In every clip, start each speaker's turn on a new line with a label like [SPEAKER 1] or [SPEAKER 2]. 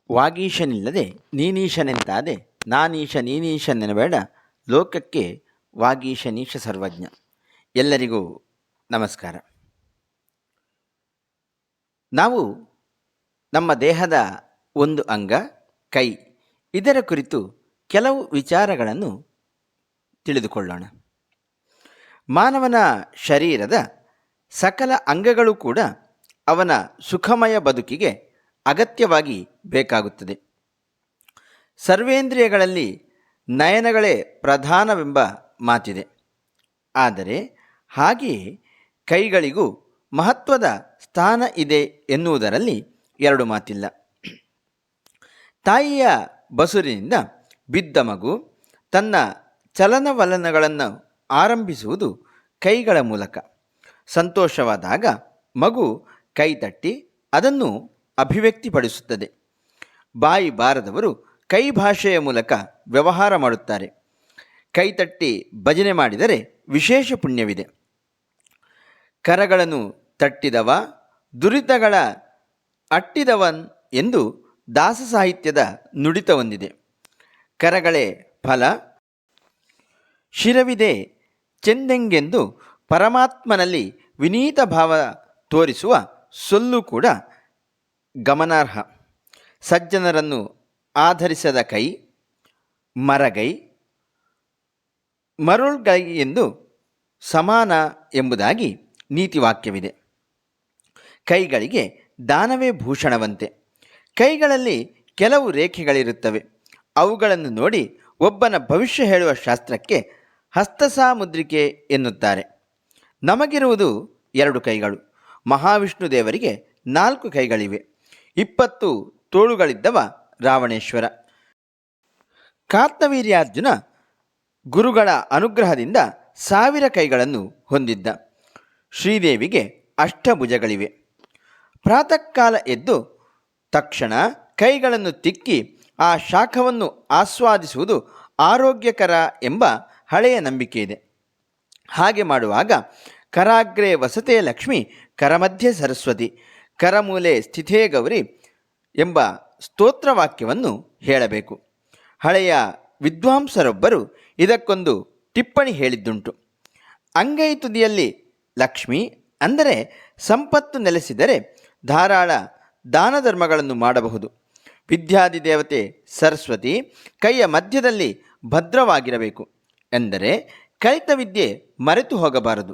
[SPEAKER 1] ವಾಗೀಶನಿಲ್ಲದೆ ನೀನೀಶನೆಂತಾದೆ, ನಾನೀಶ ನೀನೀಶನೆನಬೇಡ, ಲೋಕಕ್ಕೆ ವಾಗೀಶನೀಶ ಸರ್ವಜ್ಞ. ಎಲ್ಲರಿಗೂ ನಮಸ್ಕಾರ. ನಾವು ನಮ್ಮ ದೇಹದ ಒಂದು ಅಂಗ ಕೈ, ಇದರ ಕುರಿತು ಕೆಲವು ವಿಚಾರಗಳನ್ನು ತಿಳಿದುಕೊಳ್ಳೋಣ. ಮಾನವನ ಶರೀರದ ಸಕಲ ಅಂಗಗಳು ಕೂಡ ಅವನ ಸುಖಮಯ ಬದುಕಿಗೆ ಅಗತ್ಯವಾಗಿ ಬೇಕಾಗುತ್ತದೆ. ಸರ್ವೇಂದ್ರಿಯಗಳಲ್ಲಿ ನಯನಗಳೇ ಪ್ರಧಾನವೆಂಬ ಮಾತಿದೆ. ಆದರೆ ಹಾಗೆಯೇ ಕೈಗಳಿಗೂ ಮಹತ್ವದ ಸ್ಥಾನ ಇದೆ ಎನ್ನುವುದರಲ್ಲಿ ಎರಡು ಮಾತಿಲ್ಲ. ತಾಯಿಯ ಬಸುರಿನಿಂದ ಬಿದ್ದ ಮಗು ತನ್ನ ಚಲನವಲನಗಳನ್ನು ಆರಂಭಿಸುವುದು ಕೈಗಳ ಮೂಲಕ. ಸಂತೋಷವಾದಾಗ ಮಗು ಕೈ ತಟ್ಟಿ ಅದನ್ನು ಅಭಿವ್ಯಕ್ತಿಪಡಿಸುತ್ತದೆ. ಬಾಯಿ ಬಾರದವರು ಕೈ ಭಾಷೆಯ ಮೂಲಕ ವ್ಯವಹಾರ ಮಾಡುತ್ತಾರೆ. ಕೈತಟ್ಟಿ ಭಜನೆ ಮಾಡಿದರೆ ವಿಶೇಷ ಪುಣ್ಯವಿದೆ. ಕರಗಳನ್ನು ತಟ್ಟಿದವ ದುರಿತಗಳ ಅಟ್ಟಿದವನ್ ಎಂದು ದಾಸ ಸಾಹಿತ್ಯದ ನುಡಿತ ಹೊಂದಿದೆ. ಕರಗಳೇ ಫಲ ಶಿರವಿದೆ ಚೆಂದೆಂಗೆಂದು ಪರಮಾತ್ಮನಲ್ಲಿ ವಿನೀತ ಭಾವ ತೋರಿಸುವ ಸೊಲ್ಲು ಕೂಡ ಗಮನಾರ್ಹ. ಸಜ್ಜನರನ್ನು ಆಧರಿಸದ ಕೈ ಮರಗೈ, ಮರುಳ್ಗೈ ಎಂದು ಸಮಾನ ಎಂಬುದಾಗಿ ನೀತಿವಾಕ್ಯವಿದೆ. ಕೈಗಳಿಗೆ ದಾನವೇ ಭೂಷಣವಂತೆ. ಕೈಗಳಲ್ಲಿ ಕೆಲವು ರೇಖೆಗಳಿರುತ್ತವೆ. ಅವುಗಳನ್ನು ನೋಡಿ ಒಬ್ಬನ ಭವಿಷ್ಯ ಹೇಳುವ ಶಾಸ್ತ್ರಕ್ಕೆ ಹಸ್ತಸಾಮುದ್ರಿಕೆ ಎನ್ನುತ್ತಾರೆ. ನಮಗಿರುವುದು 2 ಕೈಗಳು. ಮಹಾವಿಷ್ಣು ದೇವರಿಗೆ 4 ಕೈಗಳಿವೆ. 20 ತೋಳುಗಳಿದ್ದವ ರಾವಣೇಶ್ವರ. ಕಾರ್ತವೀರ್ಯಾರ್ಜುನ ಗುರುಗಳ ಅನುಗ್ರಹದಿಂದ 1000 ಕೈಗಳನ್ನು ಹೊಂದಿದ್ದ. ಶ್ರೀದೇವಿಗೆ 8 ಭುಜಗಳಿವೆ. ಪ್ರಾತಃ ಕಾಲ ಎದ್ದು ತಕ್ಷಣ ಕೈಗಳನ್ನು ತಿಕ್ಕಿ ಆ ಶಾಖವನ್ನು ಆಸ್ವಾದಿಸುವುದು ಆರೋಗ್ಯಕರ ಎಂಬ ಹಳೆಯ ನಂಬಿಕೆ ಇದೆ. ಹಾಗೆ ಮಾಡುವಾಗ ಕರಾಗ್ರೆ ವಸತೆ ಲಕ್ಷ್ಮಿ, ಕರಮಧ್ಯೆ ಸರಸ್ವತಿ, ಕರಮೂಲೆ ಸ್ಥಿತೇ ಗೌರಿ ಎಂಬ ಸ್ತೋತ್ರವಾಕ್ಯವನ್ನು ಹೇಳಬೇಕು. ಹಳೆಯ ವಿದ್ವಾಂಸರೊಬ್ಬರು ಇದಕ್ಕೊಂದು ಟಿಪ್ಪಣಿ ಹೇಳಿದ್ದುಂಟು. ಅಂಗೈ ತುದಿಯಲ್ಲಿ ಲಕ್ಷ್ಮಿ ಅಂದರೆ ಸಂಪತ್ತು ನೆಲೆಸಿದರೆ ಧಾರಾಳ ದಾನ ಧರ್ಮಗಳನ್ನು ಮಾಡಬಹುದು. ವಿದ್ಯಾದಿ ದೇವತೆ ಸರಸ್ವತಿ ಕೈಯ ಮಧ್ಯದಲ್ಲಿ ಭದ್ರವಾಗಿರಬೇಕು ಎಂದರೆ ಕಲಿತ ವಿದ್ಯೆ ಮರೆತು ಹೋಗಬಾರದು.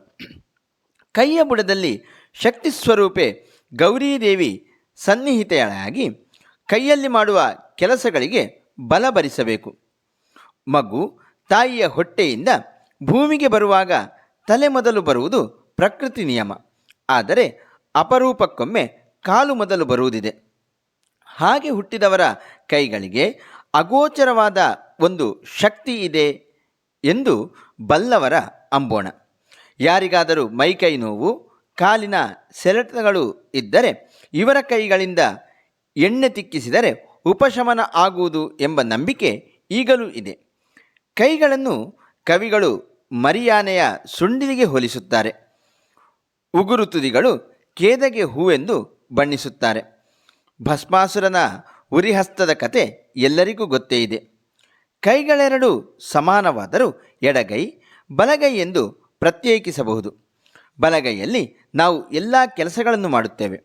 [SPEAKER 1] ಕೈಯ ಬುಡದಲ್ಲಿ ಶಕ್ತಿ ಸ್ವರೂಪೆ ಗೌರೀದೇವಿ ಸನ್ನಿಹಿತೆಯಾಗಿ ಕೈಯಲ್ಲಿ ಮಾಡುವ ಕೆಲಸಗಳಿಗೆ ಬಲ ಭರಿಸಬೇಕು. ಮಗು ತಾಯಿಯ ಹೊಟ್ಟೆಯಿಂದ ಭೂಮಿಗೆ ಬರುವಾಗ ತಲೆ ಮೊದಲು ಬರುವುದು ಪ್ರಕೃತಿ ನಿಯಮ. ಆದರೆ ಅಪರೂಪಕ್ಕೊಮ್ಮೆ ಕಾಲು ಮೊದಲು ಬರುವುದಿದೆ. ಹಾಗೆ ಹುಟ್ಟಿದವರ ಕೈಗಳಿಗೆ ಅಗೋಚರವಾದ ಒಂದು ಶಕ್ತಿ ಇದೆ ಎಂದು ಬಲ್ಲವರ ಅಂಬೋಣ. ಯಾರಿಗಾದರೂ ಮೈಕೈ ನೋವು, ಕಾಲಿನ ಸೆಳೆತಗಳು ಇದ್ದರೆ ಇವರ ಕೈಗಳಿಂದ ಎಣ್ಣೆ ತಿಕ್ಕಿಸಿದರೆ ಉಪಶಮನ ಆಗುವುದು ಎಂಬ ನಂಬಿಕೆ ಈಗಲೂ ಇದೆ. ಕೈಗಳನ್ನು ಕವಿಗಳು ಮರಿಯಾನೆಯ ಸುಂಡಿಲಿಗೆ ಹೋಲಿಸುತ್ತಾರೆ. ಉಗುರು ತುದಿಗಳು ಕೇದಗೆ ಹೂವೆಂದು ಬಣ್ಣಿಸುತ್ತಾರೆ. ಭಸ್ಮಾಸುರನ ಉರಿಹಸ್ತದ ಕತೆ ಎಲ್ಲರಿಗೂ ಗೊತ್ತೇ ಇದೆ. ಕೈಗಳೆರಡು ಸಮಾನವಾದರೂ ಎಡಗೈ ಬಲಗೈ ಎಂದು ಪ್ರತ್ಯೇಕಿಸಬಹುದು. ಬಲಗೈಯಲ್ಲಿ ನಾವು ಎಲ್ಲ ಕೆಲಸಗಳನ್ನು ಮಾಡುತ್ತೇವೆ.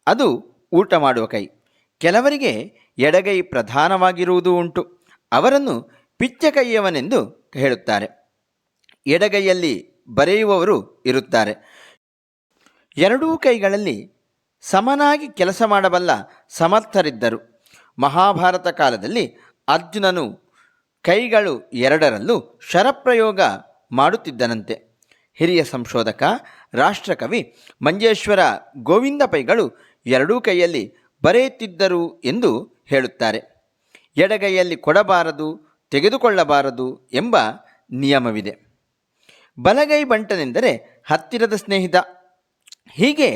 [SPEAKER 1] ಅದು ಊಟ ಮಾಡುವ ಕೈ. ಕೆಲವರಿಗೆ ಎಡಗೈ ಪ್ರಧಾನವಾಗಿರುವುದೂ ಉಂಟು. ಅವರನ್ನು ಪಿಚ್ಚ ಕೈಯವನೆಂದು ಹೇಳುತ್ತಾರೆ. ಎಡಗೈಯಲ್ಲಿ ಬರೆಯುವವರು ಇರುತ್ತಾರೆ. ಎರಡೂ ಕೈಗಳಲ್ಲಿ ಸಮನಾಗಿ ಕೆಲಸ ಮಾಡಬಲ್ಲ ಸಮರ್ಥರಿದ್ದರು. ಮಹಾಭಾರತ ಕಾಲದಲ್ಲಿ ಅರ್ಜುನನು ಕೈಗಳು ಎರಡರಲ್ಲೂ ಶರಪ್ರಯೋಗ ಮಾಡುತ್ತಿದ್ದನಂತೆ. ಹಿರಿಯ ಸಂಶೋಧಕ ರಾಷ್ಟ್ರಕವಿ ಮಂಜೇಶ್ವರ ಗೋವಿಂದ ಪೈಗಳು ಎರಡೂ ಕೈಯಲ್ಲಿ ಬರೆಯುತ್ತಿದ್ದರು ಎಂದು ಹೇಳುತ್ತಾರೆ. ಎಡಗೈಯಲ್ಲಿ ಕೊಡಬಾರದು, ತೆಗೆದುಕೊಳ್ಳಬಾರದು ಎಂಬ ನಿಯಮವಿದೆ. ಬಲಗೈ ಬಂಟನೆಂದರೆ ಹತ್ತಿರದ ಸ್ನೇಹಿತ. ಹೀಗೆ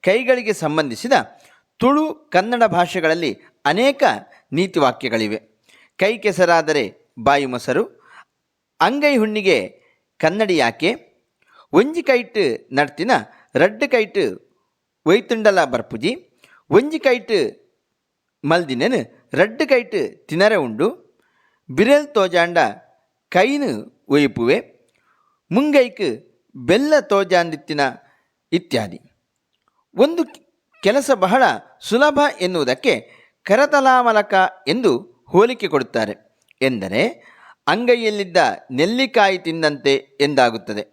[SPEAKER 1] ಕೈಗಳಿಗೆ ಸಂಬಂಧಿಸಿದ ತುಳು ಕನ್ನಡ ಭಾಷೆಗಳಲ್ಲಿ ಅನೇಕ ನೀತಿವಾಕ್ಯಗಳಿವೆ. ಕೈ ಕೆಸರಾದರೆ ಬಾಯಿ ಮೊಸರು, ಅಂಗೈ ಹುಣ್ಣಿಗೆ ಕನ್ನಡಿ ಯಾಕೆ, ಒಂಜಿ ಕೈಟ್ ನಡ್ತಿನ ರಡ್ಡು ಕೈಟ್ ಒಯ್ತುಂಡಲ ಬರ್ಪುಜಿ, ಒಂಜಿ ಕೈಟ್ மல்தினனு ரெட்டு கைட்டு திணற உண்டு ಬಿರೆಲ್ ತೋಜಾಂಡ ಕೈನು ಒಯ್ಪುವೆ ಮುಂಗೈಕು ಬೆಲ್ಲ ತೋಜಾಂದಿತ್ತಿನ ಇತ್ಯಾದಿ. ಒಂದು ಕೆಲಸ ಬಹಳ ಸುಲಭ ಎನ್ನುವುದಕ್ಕೆ ಕರತಲಾಮಲಕ ಎಂದು ಹೋಲಿಕೆ ಕೊಡುತ್ತಾರೆ. ಎಂದರೆ ಅಂಗೈಯಲ್ಲಿದ್ದ ನೆಲ್ಲಿಕಾಯಿ ತಿಂದಂತೆ ಎಂದಾಗುತ್ತದೆ.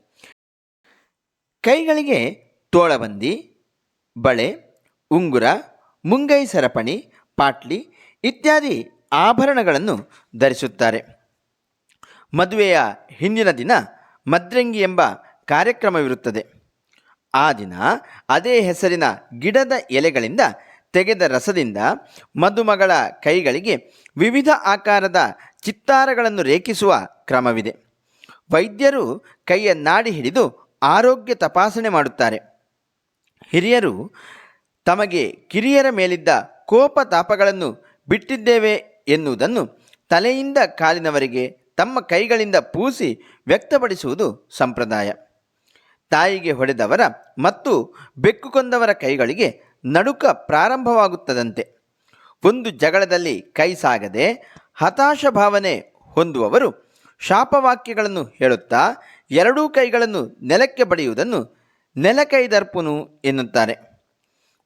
[SPEAKER 1] ಕೈಗಳಿಗೆ ತೋಳಬಂದಿ, ಬಳೆ, ಉಂಗುರ, ಮುಂಗೈ ಸರಪಣಿ, ಪಾಟ್ಲಿ ಇತ್ಯಾದಿ ಆಭರಣಗಳನ್ನು ಧರಿಸುತ್ತಾರೆ. ಮದುವೆಯ ಹಿಂದಿನ ದಿನ ಮದ್ರಂಗಿ ಎಂಬ ಕಾರ್ಯಕ್ರಮವಿರುತ್ತದೆ. ಆ ದಿನ ಅದೇ ಹೆಸರಿನ ಗಿಡದ ಎಲೆಗಳಿಂದ ತೆಗೆದ ರಸದಿಂದ ಮದುಮಗಳ ಕೈಗಳಿಗೆ ವಿವಿಧ ಆಕಾರದ ಚಿತ್ತಾರಗಳನ್ನು ರೇಖಿಸುವ ಕ್ರಮವಿದೆ. ವೈದ್ಯರು ಕೈಯ ನಾಡಿ ಹಿಡಿದು ಆರೋಗ್ಯ ತಪಾಸಣೆ ಮಾಡುತ್ತಾರೆ. ಹಿರಿಯರು ತಮಗೆ ಕಿರಿಯರ ಮೇಲಿದ್ದ ಕೋಪ ತಾಪಗಳನ್ನು ಬಿಟ್ಟಿದ್ದೇವೆ ಎನ್ನುವುದನ್ನು ತಲೆಯಿಂದ ಕಾಲಿನವರೆಗೆ ತಮ್ಮ ಕೈಗಳಿಂದ ಪೂಸಿ ವ್ಯಕ್ತಪಡಿಸುವುದು ಸಂಪ್ರದಾಯ. ತಾಯಿಗೆ ಹೊಡೆದವರ ಮತ್ತು ಬೆಕ್ಕು ಕೊಂದವರ ಕೈಗಳಿಗೆ ನಡುಕ ಪ್ರಾರಂಭವಾಗುತ್ತದಂತೆ. ಒಂದು ಜಗಳದಲ್ಲಿ ಕೈ ಸಾಗದೆ ಹತಾಶ ಭಾವನೆ ಹೊಂದುವವರು ಶಾಪವಾಕ್ಯಗಳನ್ನು ಹೇಳುತ್ತಾ ಎರಡೂ ಕೈಗಳನ್ನು ನೆಲಕ್ಕೆ ಬಡಿಯುವುದನ್ನು ನೆಲಕೈದರ್ಪುನು ಎನ್ನುತ್ತಾರೆ.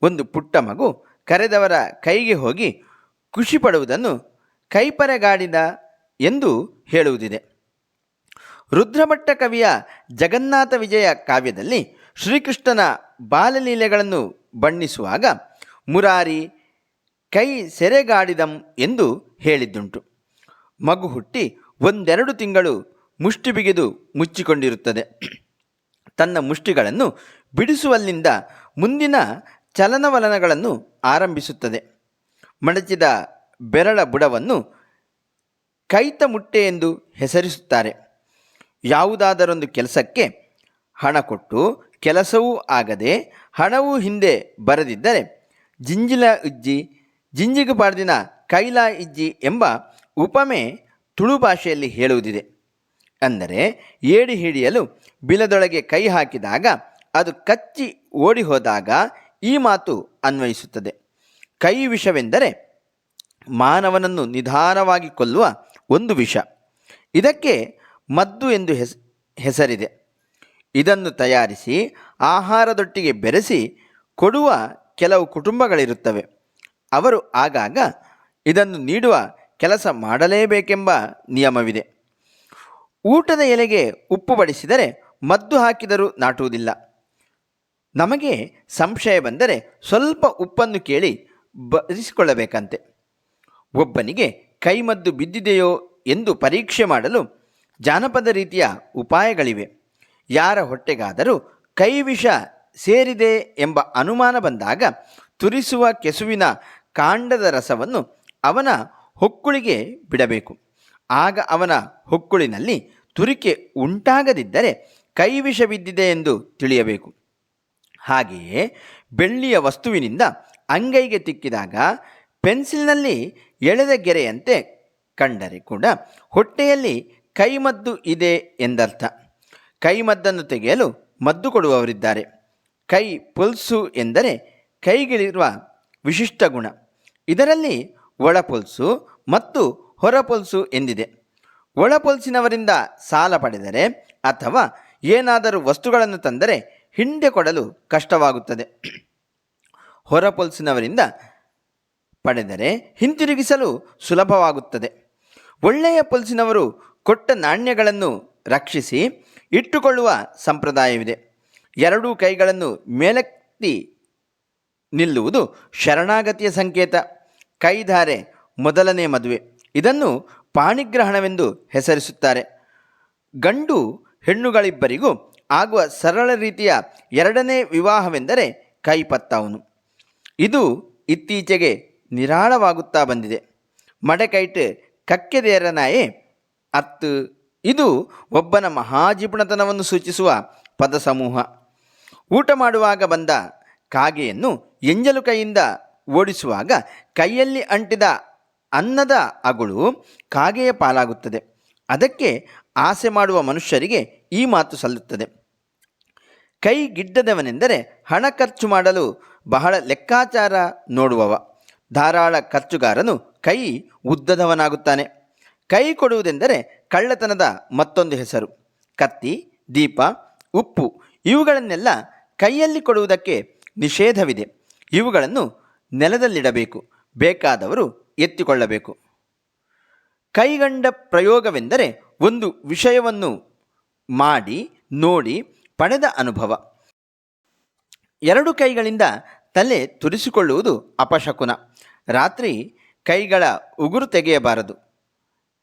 [SPEAKER 1] ಒಂದು ಪುಟ್ಟ ಮಗು ಕರೆದವರ ಕೈಗೆ ಹೋಗಿ ಖುಷಿ ಪಡುವುದನ್ನು ಕೈಪರೆಗಾಡಿದ ಎಂದು ಹೇಳುವುದಿದೆ. ರುದ್ರಭಟ್ಟ ಕವಿಯ ಜಗನ್ನಾಥ ವಿಜಯ ಕಾವ್ಯದಲ್ಲಿ ಶ್ರೀಕೃಷ್ಣನ ಬಾಲಲೀಲೆಗಳನ್ನು ಬಣ್ಣಿಸುವಾಗ ಮುರಾರಿ ಕೈ ಸೆರೆಗಾಡಿದಂ ಎಂದು ಹೇಳಿದ್ದುಂಟು. ಮಗು ಹುಟ್ಟಿ 1-2 ತಿಂಗಳು ಮುಷ್ಟಿ ಬಿಗಿದು ಮುಚ್ಚಿಕೊಂಡಿರುತ್ತದೆ. ತನ್ನ ಮುಷ್ಟಿಗಳನ್ನು ಬಿಡಿಸುವಲ್ಲಿಂದ ಮುಂದಿನ ಚಲನವಲನಗಳನ್ನು ಆರಂಭಿಸುತ್ತದೆ. ಮಡಚಿದ ಬೆರಳ ಬುಡವನ್ನು ಕೈತ ಮುಟ್ಟೆ ಎಂದು ಹೆಸರಿಸುತ್ತಾರೆ. ಯಾವುದಾದರೊಂದು ಕೆಲಸಕ್ಕೆ ಹಣ ಕೊಟ್ಟು ಕೆಲಸವೂ ಆಗದೆ ಹಣವೂ ಹಿಂದೆ ಬರದಿದ್ದರೆ ಜಿಂಜಿಲ ಉಜ್ಜಿ ಜಿಂಜಿಗೆ ಬಾರ್ದಿನ ಕೈಲಾ ಇಜ್ಜಿ ಎಂಬ ಉಪಮೆ ತುಳು ಭಾಷೆಯಲ್ಲಿ ಹೇಳುವುದಿದೆ. ಅಂದರೆ ಏಡಿ ಹಿಡಿಯಲು ಬಿಲದೊಳಗೆ ಕೈ ಹಾಕಿದಾಗ ಅದು ಕಚ್ಚಿ ಓಡಿ ಹೋದಾಗ ಈ ಮಾತು ಅನ್ವಯಿಸುತ್ತದೆ. ಕೈ ವಿಷವೆಂದರೆ ಮಾನವನನ್ನು ನಿಧಾನವಾಗಿ ಕೊಲ್ಲುವ ಒಂದು ವಿಷ. ಇದಕ್ಕೆ ಮದ್ದು ಎಂದು ಹೆಸರಿದೆ. ಇದನ್ನು ತಯಾರಿಸಿ ಆಹಾರದೊಟ್ಟಿಗೆ ಬೆರೆಸಿ ಕೊಡುವ ಕೆಲವು ಕುಟುಂಬಗಳಿರುತ್ತವೆ. ಅವರು ಆಗಾಗ ಇದನ್ನು ನೀಡುವ ಕೆಲಸ ಮಾಡಲೇಬೇಕೆಂಬ ನಿಯಮವಿದೆ. ಊಟದ ಎಲೆಗೆ ಉಪ್ಪು ಬಡಿಸಿದರೆ ಮದ್ದು ಹಾಕಿದರೂ ನಾಟುವುದಿಲ್ಲ. ನಮಗೆ ಸಂಶಯ ಬಂದರೆ ಸ್ವಲ್ಪ ಉಪ್ಪನ್ನು ಕೇಳಿ ಬರಿಸಿಕೊಳ್ಳಬೇಕಂತೆ. ಒಬ್ಬನಿಗೆ ಕೈಮದ್ದು ಬಿದ್ದಿದೆಯೋ ಎಂದು ಪರೀಕ್ಷೆ ಮಾಡಲು ಜಾನಪದ ರೀತಿಯ ಉಪಾಯಗಳಿವೆ. ಯಾರ ಹೊಟ್ಟೆಗಾದರೂ ಕೈ ವಿಷ ಸೇರಿದೆ ಎಂಬ ಅನುಮಾನ ಬಂದಾಗ ತುರಿಸುವ ಕೆಸುವಿನ ಕಾಂಡದ ರಸವನ್ನು ಅವನ ಹೊಕ್ಕುಳಿಗೆ ಬಿಡಬೇಕು. ಆಗ ಅವನ ಹೊಕ್ಕುಳಿನಲ್ಲಿ ತುರಿಕೆ ಉಂಟಾಗದಿದ್ದರೆ ಕೈ ವಿಷ ಬಿದ್ದಿದೆ ಎಂದು ತಿಳಿಯಬೇಕು. ಹಾಗೆಯೇ ಬೆಳ್ಳಿಯ ವಸ್ತುವಿನಿಂದ ಅಂಗೈಗೆ ತಿಕ್ಕಿದಾಗ ಪೆನ್ಸಿಲ್ನಲ್ಲಿ ಎಳೆದ ಗೆರೆಯಂತೆ ಕಂಡರೆ ಕೂಡ ಹೊಟ್ಟೆಯಲ್ಲಿ ಕೈಮದ್ದು ಇದೆ ಎಂದರ್ಥ. ಕೈಮದ್ದನ್ನು ತೆಗೆಯಲು ಮದ್ದು ಕೊಡುವವರಿದ್ದಾರೆ. ಕೈ ಪುಲ್ಸು ಎಂದರೆ ಕೈಗಿಳಿರುವ ವಿಶಿಷ್ಟ ಗುಣ. ಇದರಲ್ಲಿ ಒಳಪುಲ್ಸು ಮತ್ತು ಹೊರಪುಲ್ಸು ಎಂದಿದೆ. ಒಳಪುಲ್ಸಿನವರಿಂದ ಸಾಲ ಪಡೆದರೆ ಅಥವಾ ಏನಾದರೂ ವಸ್ತುಗಳನ್ನು ತಂದರೆ ಹಿಂದೆ ಕೊಡಲು ಕಷ್ಟವಾಗುತ್ತದೆ. ಹೊರಪುಲ್ಸಿನವರಿಂದ ಪಡೆದರೆ ಹಿಂತಿರುಗಿಸಲು ಸುಲಭವಾಗುತ್ತದೆ. ಒಳ್ಳೆಯ ಪುಲ್ಸಿನವರು ಕೊಟ್ಟ ನಾಣ್ಯಗಳನ್ನು ರಕ್ಷಿಸಿ ಇಟ್ಟುಕೊಳ್ಳುವ ಸಂಪ್ರದಾಯವಿದೆ. ಎರಡೂ ಕೈಗಳನ್ನು ಮೇಲೆತ್ತಿ ನಿಲ್ಲುವುದು ಶರಣಾಗತಿಯ ಸಂಕೇತ. ಕೈಧಾರೆ ಮೊದಲನೇ ಮದುವೆ. ಇದನ್ನು ಪಾಣಿಗ್ರಹಣವೆಂದು ಹೆಸರಿಸುತ್ತಾರೆ. ಗಂಡು ಹೆಣ್ಣುಗಳಿಬ್ಬರಿಗೂ ಆಗುವ ಸರಳ ರೀತಿಯ ಎರಡನೇ ವಿವಾಹವೆಂದರೆ ಕೈಪತ್ತಾವನು. ಇದು ಇತ್ತೀಚೆಗೆ ನಿರಾಳವಾಗುತ್ತಾ ಬಂದಿದೆ. ಮಡಕೈಟ್ ಕಕ್ಕೆದೇರನಾಯೇ ಅತ್ತು. ಇದು ಒಬ್ಬನ ಮಹಾಜಿಪುಣತನವನ್ನು ಸೂಚಿಸುವ ಪದ ಸಮೂಹ. ಊಟ ಮಾಡುವಾಗ ಬಂದ ಕಾಗೆಯನ್ನು ಎಂಜಲು ಕೈಯಿಂದ ಓಡಿಸುವಾಗ ಕೈಯಲ್ಲಿ ಅಂಟಿದ ಅನ್ನದ ಅಗುಳು ಕಾಗೆಯ ಪಾಲಾಗುತ್ತದೆ. ಅದಕ್ಕೆ ಆಸೆ ಮಾಡುವ ಮನುಷ್ಯರಿಗೆ ಈ ಮಾತು ಸಲ್ಲುತ್ತದೆ. ಕೈ ಗಿಡ್ಡದವನೆಂದರೆ ಹಣ ಖರ್ಚು ಮಾಡಲು ಬಹಳ ಲೆಕ್ಕಾಚಾರ ನೋಡುವವ. ಧಾರಾಳ ಖರ್ಚುಗಾರನು ಕೈ ಉದ್ದದವನಾಗುತ್ತಾನೆ. ಕೈ ಕೊಡುವುದೆಂದರೆ ಕಳ್ಳತನದ ಮತ್ತೊಂದು ಹೆಸರು. ಕತ್ತಿ, ದೀಪ, ಉಪ್ಪು ಇವುಗಳನ್ನೆಲ್ಲ ಕೈಯಲ್ಲಿ ಕೊಡುವುದಕ್ಕೆ ನಿಷೇಧವಿದೆ. ಇವುಗಳನ್ನು ನೆಲದಲ್ಲಿಡಬೇಕು, ಬೇಕಾದವರು ಎತ್ತಿಕೊಳ್ಳಬೇಕು. ಕೈಗಂಡ ಪ್ರಯೋಗವೆಂದರೆ ಒಂದು ವಿಷಯವನ್ನು ಮಾಡಿ ನೋಡಿ ಪಡೆದ ಅನುಭವ. ಎರಡು ಕೈಗಳಿಂದ ತಲೆ ತುರಿಸಿಕೊಳ್ಳುವುದು ಅಪಶಕುನ. ರಾತ್ರಿ ಕೈಗಳ ಉಗುರು ತೆಗೆಯಬಾರದು.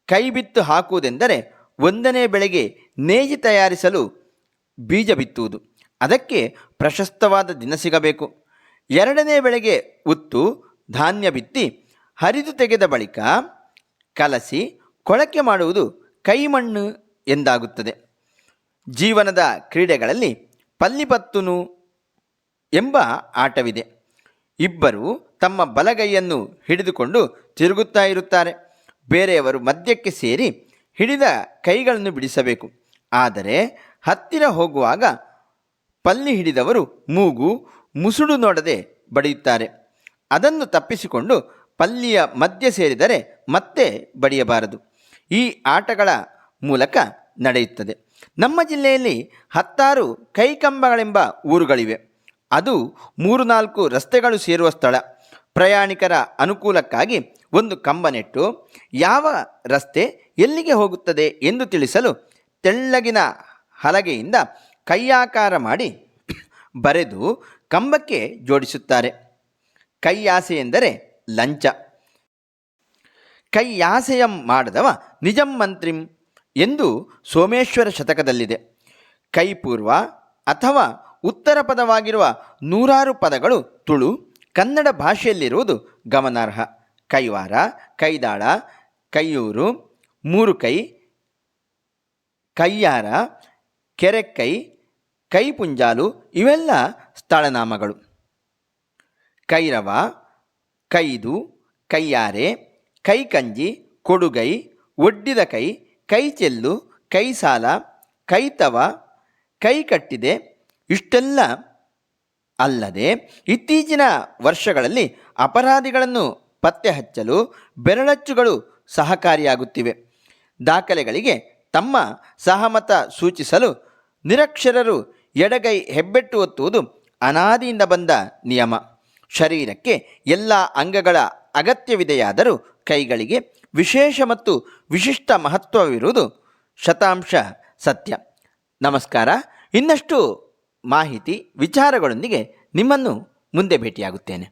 [SPEAKER 1] ಕೈ ಬಿತ್ತು ಹಾಕುವುದೆಂದರೆ ಒಂದನೇ ಬೆಳೆಗೆ ನೇಜಿ ತಯಾರಿಸಲು ಬೀಜ ಬಿತ್ತುವುದು. ಅದಕ್ಕೆ ಪ್ರಶಸ್ತವಾದ ದಿನ ಸಿಗಬೇಕು. ಎರಡನೇ ಬೆಳೆಗೆ ಉತ್ತು ಧಾನ್ಯ ಬಿತ್ತಿ ಹರಿದು ತೆಗೆದ ಬಳಿಕ ಕಲಸಿ ಕೊಳಕೆ ಮಾಡುವುದು ಕೈಮಣ್ಣು ಎಂದಾಗುತ್ತದೆ. ಜೀವನದ ಕ್ರೀಡೆಗಳಲ್ಲಿ ಪಲ್ಲಿಪತ್ತುನು ಎಂಬ ಆಟವಿದೆ. ಇಬ್ಬರು ತಮ್ಮ ಬಲಗೈಯನ್ನು ಹಿಡಿದುಕೊಂಡು ತಿರುಗುತ್ತಾ ಇರುತ್ತಾರೆ. ಬೇರೆಯವರು ಮಧ್ಯಕ್ಕೆ ಸೇರಿ ಹಿಡಿದ ಕೈಗಳನ್ನು ಬಿಡಿಸಬೇಕು. ಆದರೆ ಹತ್ತಿರ ಹೋಗುವಾಗ ಪಲ್ಲಿ ಹಿಡಿದವರು ಮೂಗು ಮುಸುಡು ನೋಡದೆ ಬಡಿಯುತ್ತಾರೆ. ಅದನ್ನು ತಪ್ಪಿಸಿಕೊಂಡು ಪಲ್ಲಿಯ ಮಧ್ಯೆ ಸೇರಿದರೆ ಮತ್ತೆ ಬಡಿಯಬಾರದು. ಈ ಆಟಗಳ ಮೂಲಕ ನಡೆಯುತ್ತದೆ. ನಮ್ಮ ಜಿಲ್ಲೆಯಲ್ಲಿ 10 ಕೈಕಂಬಗಳೆಂಬ ಊರುಗಳಿವೆ. ಅದು 3-4 ರಸ್ತೆಗಳು ಸೇರುವ ಸ್ಥಳ. ಪ್ರಯಾಣಿಕರ ಅನುಕೂಲಕ್ಕಾಗಿ ಒಂದು ಕಂಬ ನೆಟ್ಟು ಯಾವ ರಸ್ತೆ ಎಲ್ಲಿಗೆ ಹೋಗುತ್ತದೆ ಎಂದು ತಿಳಿಸಲು ತೆಳ್ಳಗಿನ ಹಲಗೆಯಿಂದ ಕೈಯಾಕಾರ ಮಾಡಿ ಬರೆದು ಕಂಬಕ್ಕೆ ಜೋಡಿಸುತ್ತಾರೆ. ಕೈಯಾಸೆ ಎಂದರೆ ಲಂಚ. ಕೈಯಾಸೆಯ ಮಾಡದವ ನಿಜಂ ಮಂತ್ರಿಂ ಎಂದು ಸೋಮೇಶ್ವರ ಶತಕದಲ್ಲಿದೆ. ಕೈಪೂರ್ವ ಅಥವಾ ಉತ್ತರ ಪದವಾಗಿರುವ 100 ಪದಗಳು ತುಳು ಕನ್ನಡ ಭಾಷೆಯಲ್ಲಿರುವುದು ಗಮನಾರ್ಹ. ಕೈವಾರ, ಕೈದಾಳ, ಕೈಯೂರು, ಮೂರುಕೈ, ಕೈಯಾರ, ಕೆರೆಕ್ಕೈ, ಕೈಪುಂಜಾಲು ಇವೆಲ್ಲ ಸ್ಥಳನಾಮಗಳು. ಕೈರವ, ಕೈದು, ಕೈಯಾರೆ, ಕೈಕಂಜಿ, ಕೊಡುಗೈ, ಒಡ್ಡಿದ ಕೈ, ಕೈಚೆಲ್ಲು, ಕೈಸಾಲ, ಕೈತವ, ಕೈ ಕಟ್ಟಿದೆ ಇಷ್ಟೆಲ್ಲ ಅಲ್ಲದೆ ಇತ್ತೀಚಿನ ವರ್ಷಗಳಲ್ಲಿ ಅಪರಾಧಿಗಳನ್ನು ಪತ್ತೆ ಹಚ್ಚಲು ಬೆರಳಚ್ಚುಗಳು ಸಹಕಾರಿಯಾಗುತ್ತಿವೆ. ದಾಖಲೆಗಳಿಗೆ ತಮ್ಮ ಸಹಮತ ಸೂಚಿಸಲು ನಿರಕ್ಷರರು ಎಡಗೈ ಹೆಬ್ಬೆಟ್ಟು ಒತ್ತುವುದು ಅನಾದಿಯಿಂದ ಬಂದ ನಿಯಮ. ಶರೀರಕ್ಕೆ ಎಲ್ಲ ಅಂಗಗಳ ಅಗತ್ಯವಿದೆಯಾದರೂ ಕೈಗಳಿಗೆ ವಿಶೇಷ ಮತ್ತು ವಿಶಿಷ್ಟ ಮಹತ್ವವಿರುವುದು ಶತಾಂಶ ಸತ್ಯ. ನಮಸ್ಕಾರ. ಇನ್ನಷ್ಟು ಮಾಹಿತಿ ವಿಚಾರಗಳೊಂದಿಗೆ ನಿಮ್ಮನ್ನು ಮುಂದೆ ಭೇಟಿಯಾಗುತ್ತೇನೆ.